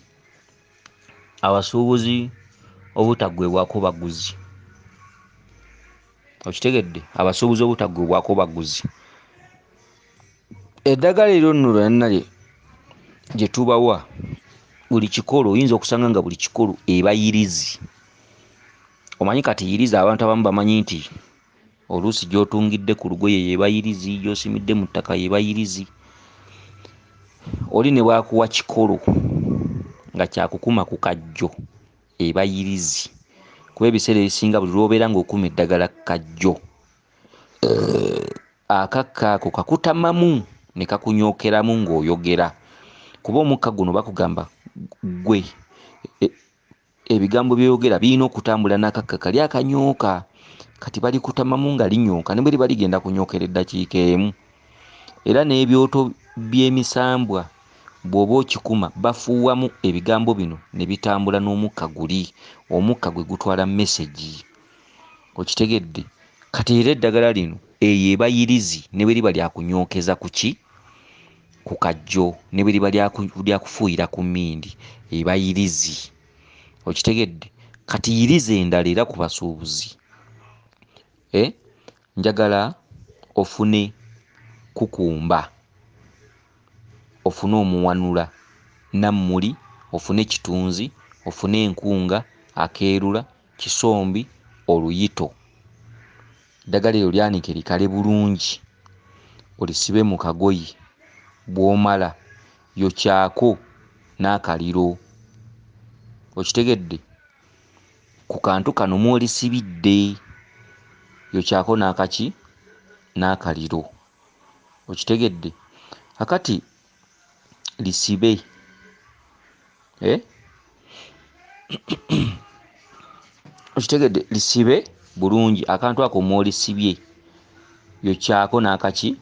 abasuubuzi obutaggwebwako baguzi. Okitegedde? Abasuubuzi obutaggwebwako baguzi. Eddagala eryo nno lyonna gye tubawa, buli kikolo oyinza okusanga nga buli kikolo eba yirizi. Omanyi kati yirizi abantu abamu bamanyi nti oluusi gy'otungidde ku lugoye yeba yirizi, gy'osimidde mu ttaka yeba yirizi. Oli ne bwakuwa kikolo nga kyakukuma ku kajjo eba yirizi. Kuba ebiseera ebisinga buli lw'obeera ng'okuma eddagala kajjo, akakka ako kakutamamu ne kakunyookeramu ng'oyogera. Kuba omukka guno bakugamba gwe ebigambo by'oyogera birina okutambula n'akakka kali akanyooka. Kati balikutamamu nga linyooka ne bwe liba ligenda kunyookera eddakiika emu. Era n'ebyoto by'emisambwa bw'oba okikuma bafuuwamu ebigambo bino ne bitambula n'omukka guli. Omukka gwe gutwala mesegi. Okitegedde? Kati era eddagala lino eyo eba yirizi ne bwe liba lyakunyookeza ku ki? Ku kajjo. Ne bwe liba lyakufuuyira ku mmindi eba yirizi. Okitegedde? Kati yirizi endala era ku basuubuzi, njagala ofune kukumba, ofune omuwanula, nammuli, ofune kitunzi, ofune enkunga, akeerula, kisombi, oluyito. Eddagala eryo lyanike likale bulungi, olisibe mu kagoyi. Bw'omala yokyako n'akaliro. Okitegedde? Ku kantu kano mw'olisibidde yokyako n'akaki? N'akaliro. Okitegedde? Akati lisibe okitegedde lisibe bulungi. Akantu ako mw'olisibye yokyako n'akaki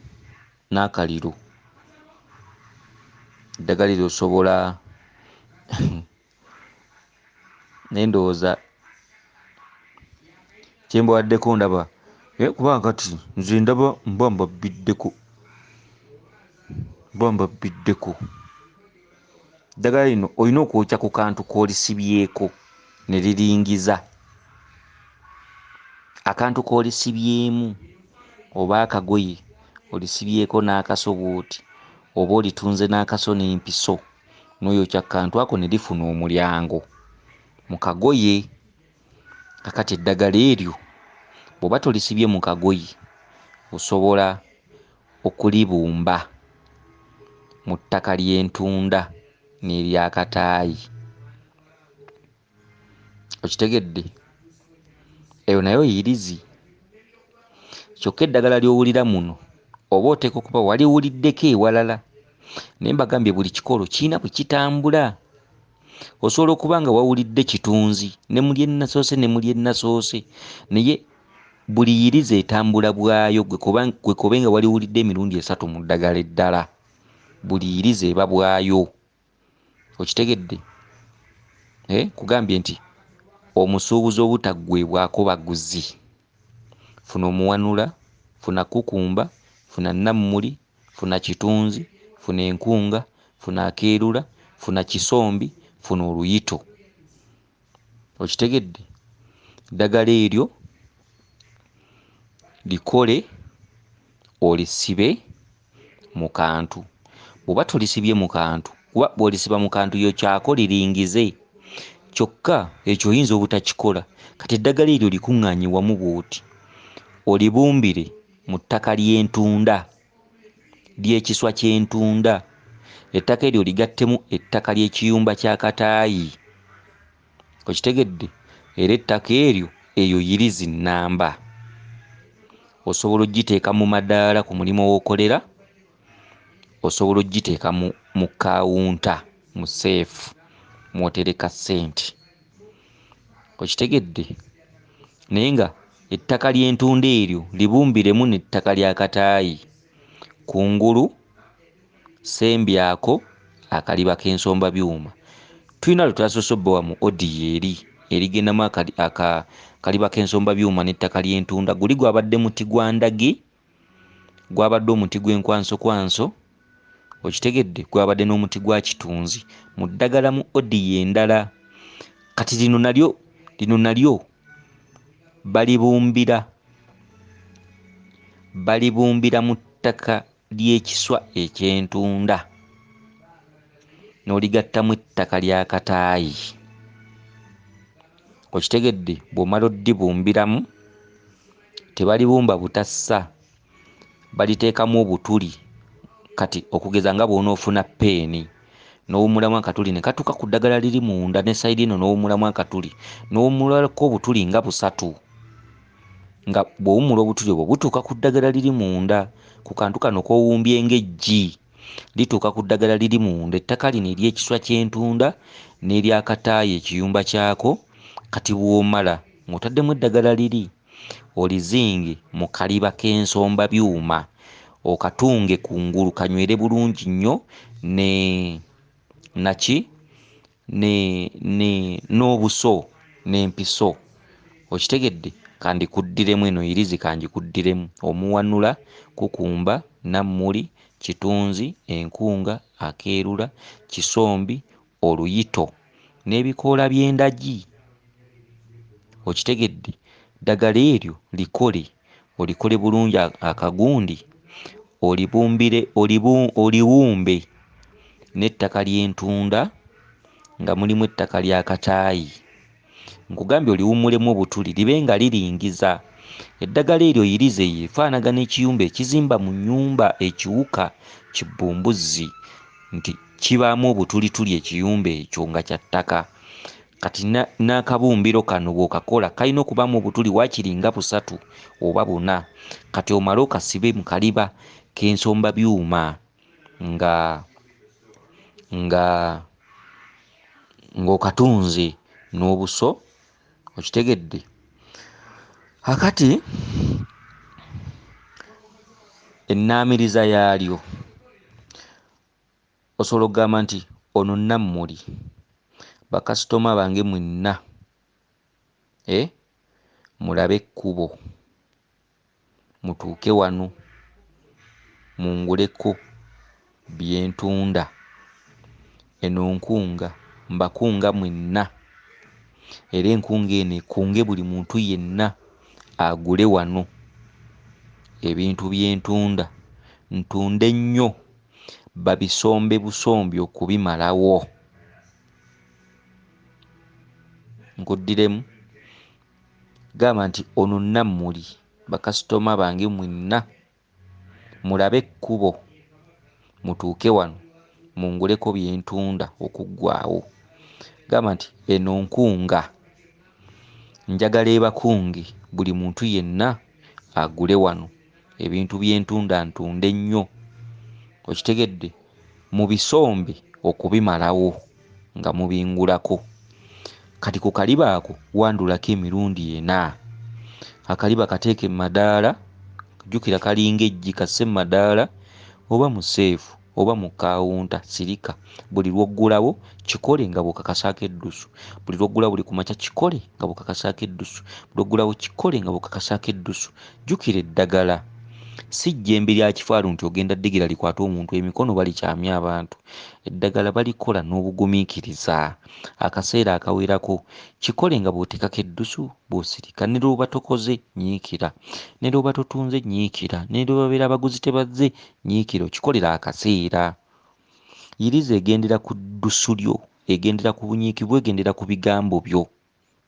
n'akaliro, eddagala eryo osobola naye ndowooza kyembawaddeko ndaba kubanga kati nze ndaba mba mbabbiddeko. Eddagala lino olina okwokya ku kantu k'olisibyeko ne liringiza. Akantu k'olisibyemu oba akagoye olisibyeko n'akaso bw'oti, oba olitunze n'akaso n'empiso, n'oyokya ku kantu ako ne lifuna omulyango mu kagoye. Kakati eddagala eryo bw'oba tolisibye mu kagoye osobola okulibumba mu ttaka ly'entunda n'eryakataayi. Okitegedde? Eyo nayo yirizi. Kyokka eddagala ly'owulira muno oba oteeka okuba waliwuliddeko ewalala, naye mbagambye buli kikolo kirina bwe kitambula. Osobola okuba nga wawulidde kitunzi ne muli ennasoose ne muli ennasoose, naye buli yirizi etambula bwayo. Gwe kobe nga waliwulidde emirundi 3 mu ddagala eddala, buli yirizi eba bwayo. Okitegedde? Kugambye nti omusuubuzi obutaggwebwako baguzi. Funa omuwanula, funa kukumba, funa nammuli, funa kitunzi, funa enkunga, funa akeerula, funa kisombi, funa oluyito. Okitegedde? Eddagala eryo likole olisibe mu kantu. Bw'oba tolisibye mu kantu, kuba bw'olisiba mu kantu yokyako liringize, kyokka ekyo oyinza obutakikola. Kati eddagala eryo likuŋŋaanye wamu bw'oti, olibumbire mu ttaka ly'entunda, ly'ekiswa ky'entunda. Ettaka eryo ligattemu ettaka ly'ekiyumba ky'akataayi. Okitegedde? Era ettaka eryo eyo yirizi nnamba. Osobola oggiteeka mu madaala ku mulimu w'okolera, osobola oggiteeka mu kawunta, mu seefu mw'otereka ssente. Okitegedde? Naye nga ettaka ly'entunda eryo libumbiremu n'ettaka ly'akataayi. Kungulu sembyako akaliba k'ensomba byuma. Tulina lwetwasoose obbawa mu odiyo erigendamu akaliba k'ensomba byuma n'ettaka ly'entunda. Guli gwabadde muti gwa ndagi, gwabadde omuti gw'enkwansokwanso. Okitegedde? Gwabadde n'omuti gwa kitunzi mu ddagala mu odiyo endala. Kati lino nalyo balibumbira mu ttaka ly'ekiswa eky'entunda n'oligattamu ettaka ly'akataayi. Okitegedde? Bw'omala oddibumbiramu, tebalibumba butassa, baliteekamu obutuli. Kati okugeza nga bw'onoofuna peeni n'owumulamu akatuli ne katuuka ku ddagala liri munda, ne sayidi eno n'owumulamu akatuli n'owumulako obutuli nga 3, nga bw'owumula obutuli obwo butuuka ku ddagala liri munda. Ku kantu kano k'owumbye ng'eggi lituuka ku ddagala liri munda. Ettaka lino ery'ekiswa ky'entunda n'eryakataayi ekiyumba kyako. Kati bw'omala ng'otaddemu eddagala liri, olizinge mu kaliba k'ensomba byuma, okatunge kungulu kanywere bulungi nnyo n'obuso n'empiso. Okitegedde? Kandikuddiremu eno yirizi, kandikuddiremu omuwanula, kukumba, nammuli, kitunzi, enkunga, akeerula, kisombi, oluyito n'ebikoola by'endagi. Okitegedde? Ddagala eryo olikole bulungi akagundi, oliwumbe n'ettaka ly'entunda nga mulimu ettaka ly'akataayi. Nkugambye oliwummulemu obutuli libe nga liringiza. Eddagala eryo yirize efaanagana ekiyumba ekizimba mu nnyumba, ekiwuka kibbumbuzi, nti kibaamu obutulituli ekiyumba ekyo nga kya ttaka. Kati n'akabumbiro kano bw'okakola kalina okubaamu obutuli waakiri nga 3 oba 4. Kati omale okasibe mu kaliba k'ensomba byuma ng'okatunze n'obuso okitegedde. Akati ennaamiriza yaalyo osobola okugamba nti ono Nammuli, bakasitoma bange mwenna mulabe ekkubo mutuuke wano munguleko bye ntunda. Eno nkunga mbakunga mwenna, era enkunga eno ekunge buli muntu yenna agule wano ebintu bye ntunda, ntunde nnyo babisombe busombi okubimalawo. Nkuddiremu gamba nti ono Nammuli, bakasitoma bange mwenna mulabe ekkubo mutuuke wano munguleko bye ntunda okuggwaawo. Gamba nti eno nkunga njagala ebakunge buli muntu yenna agule wano ebintu bye ntunda, ntunde nnyo, okitegedde, mu bisombe okubimalawo nga mubingulako. Kati ku kaliba ako wandulako emirundi 4. Akaliba kateeke mu madaala, jjukira kalinga eggi, kasse mu madaala oba mu seefu oba mu kaawunta sirika. Buli lw'oggulawo kikole nga bw'okakasaako eddusu. Buli lw'oggula buli ku makya kikole nga bw'okakasaako eddusu. Buli lw'oggulawo kikole nga bw'okakasaako eddusu. Jjukira eddagala si jjembe lya kifaalu nti ogenda ddigera likwate omuntu emikono balikyamya abantu. Eddagala balikola n'obugumiikiriza. Akaseera akawerako kikole nga bw'oteekako eddusu bw'osirika. Ne lw'oba tokoze nyiikira, ne lw'oba totunze nyiikira, ne lw'obabeera abaguzi tebazze nyiikira, okikolera akaseera. Yiriza egendera ku ddusu lyo, egendera ku bunyiiki bwo, egendera ku bigambo byo,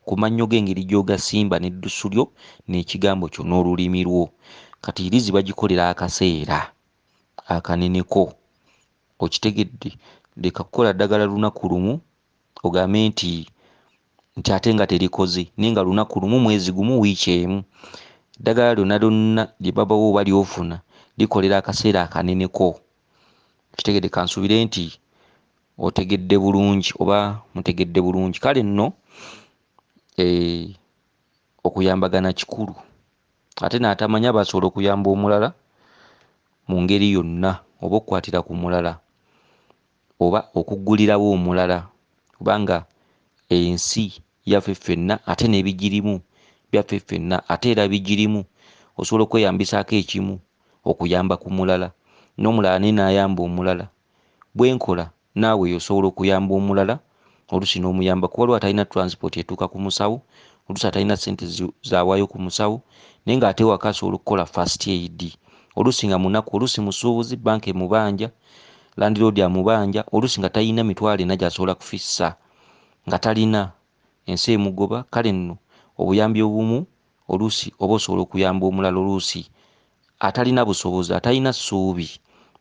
ku mannyo g'engeri gy'ogasimba n'eddusu lyo n'ekigambo kyo n'olulimi lwo. Kati yirizi bagikolera akaseera akaneneko, okitegedde. Leka kukola ddagala lunaku lumu ogambe nti ate nga terikoze, naye nga lunaku lumu, mwezi gumu, wiiki emu. Eddagala lyonna lyonna lye babawo oba ly'ofuna likolera akaseera akaneneko. Kitegedde, kansuubire nti otegedde bulungi oba mutegedde bulungi. Kale nno okuyambagana kikulu, ate n'atamanya basobola okuyamba omulala mu ngeri yonna, oba okukwatira ku mulala oba okuggulirawo omulala, kubanga ensi yaffe ffenna ate n'ebigirimu byaffe ffenna ate era bigirimu. Osobola okweyambisaako ekimu okuyamba ku mulala, n'omulala naye n'ayamba omulala. Bwe nkola naawe osobola okuyamba omulala, oluusi n'omuyamba kuba waliwo atalina transport etuuka ku musawo, oluusi atalina ssente zawaayo ku musawo, naye ng'ate waka asobola okukola first aid. Oluusi nga munaku, oluusi musuubuzi, banka emubanja, landiroodi amubanja, oluusi nga talina mitwalo 4 gy'asobola kufissa, nga talina, ensi emugoba. Kale nno obuyambi obumu oluusi oba osobola okuyamba omulala oluusi atalina busobozi, atalina ssuubi,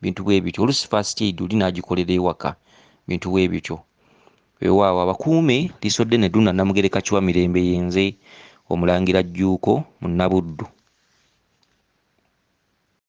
bintu bwe bityo. Oluusi first aid oli n'agikolera ewaka, bintu bwe bityo. Weewaawo abakuume Liiso ddene Dduna Namugereka Kiwa Mirembe yenze Omulangira Jjuuko mu Nnabuddu.